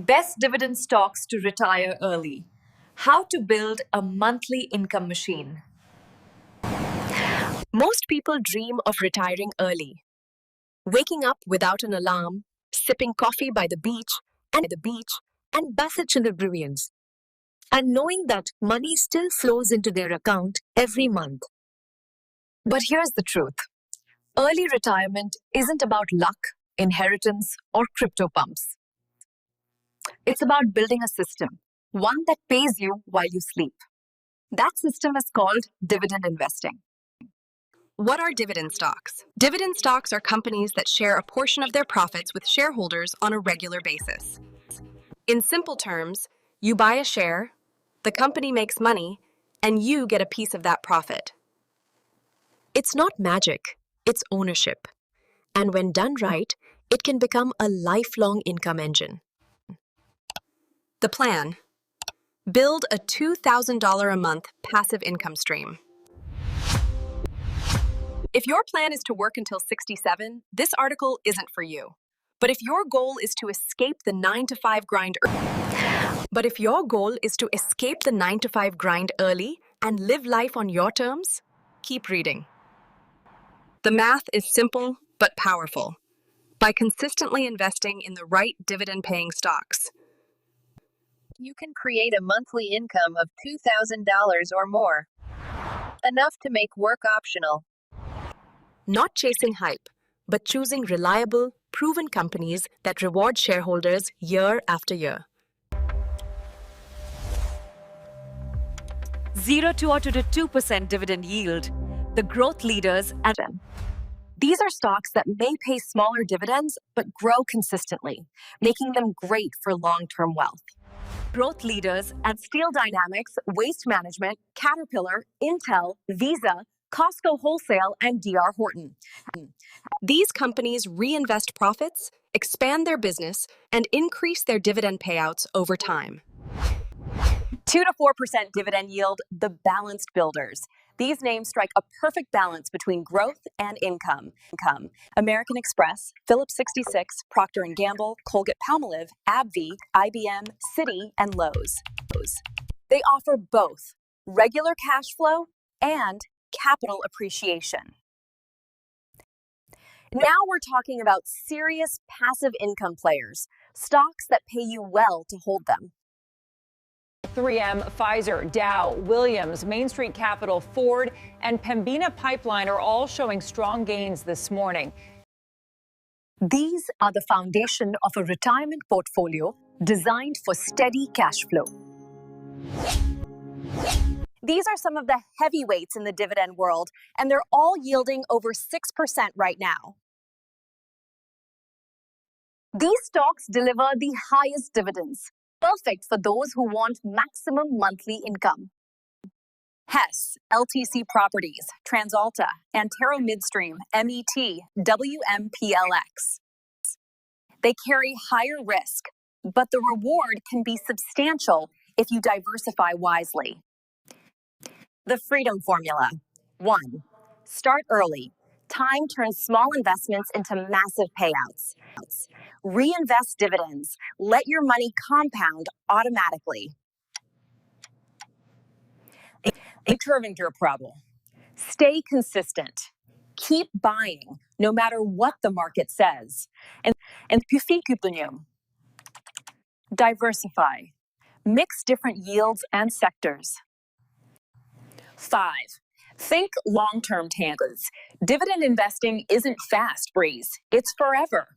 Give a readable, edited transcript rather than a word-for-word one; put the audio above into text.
Best dividend stocks to retire early. How to build a monthly income machine. Most people dream of retiring early, waking up without an alarm, sipping coffee by the beach and Bassett brilliance, and knowing that money still flows into their account every month. But here's the truth. Early retirement isn't about luck, inheritance, or crypto pumps. It's about building a system, one that pays you while you sleep. That system is called dividend investing. What are dividend stocks? Dividend stocks are companies that share a portion of their profits with shareholders on a regular basis. In simple terms, you buy a share, the company makes money, and you get a piece of that profit. It's not magic, it's ownership. And when done right, it can become a lifelong income engine. The plan: build a $2,000 a month passive income stream. If your plan is to work until 67, this article isn't for you. But if your goal is to escape the 9-to-5 grind early and live life on your terms, keep reading. The math is simple but powerful. By consistently investing in the right dividend-paying stocks, you can create a monthly income of $2,000 or more, enough to make work optional. Not chasing hype, but choosing reliable, proven companies that reward shareholders year after year. 0 to 2% dividend yield. The growth leaders and these are stocks that may pay smaller dividends but grow consistently, making them great for long-term wealth. Growth leaders at Steel Dynamics, Waste Management, Caterpillar, Intel, Visa, Costco Wholesale, and D.R. Horton. These companies reinvest profits, expand their business, and increase their dividend payouts over time. 2 to 4% dividend yield, the balanced builders. These names strike a perfect balance between growth and income. American Express, Phillips 66, Procter & Gamble, Colgate-Palmolive, AbbVie, IBM, Citi, and Lowe's. They offer both regular cash flow and capital appreciation. Now we're talking about serious passive income players, stocks that pay you well to hold them. 3M, Pfizer, Dow, Williams, Main Street Capital, Ford, and Pembina Pipeline are all showing strong gains this morning. These are the foundation of a retirement portfolio designed for steady cash flow. These are some of the heavyweights in the dividend world, and they're all yielding over 6% right now. These stocks deliver the highest dividends, perfect for those who want maximum monthly income. Hess, LTC Properties, TransAlta, Antero Midstream, MET, WMPLX. They carry higher risk, but the reward can be substantial if you diversify wisely. The Freedom Formula. 1. Start early. Time turns small investments into massive payouts. Reinvest dividends. Let your money compound automatically. A Turvinger problem. Stay consistent. Keep buying, no matter what the market says. And diversify. Mix different yields and sectors. 5. Think long-term tangles. Dividend investing isn't fast breeze. It's forever.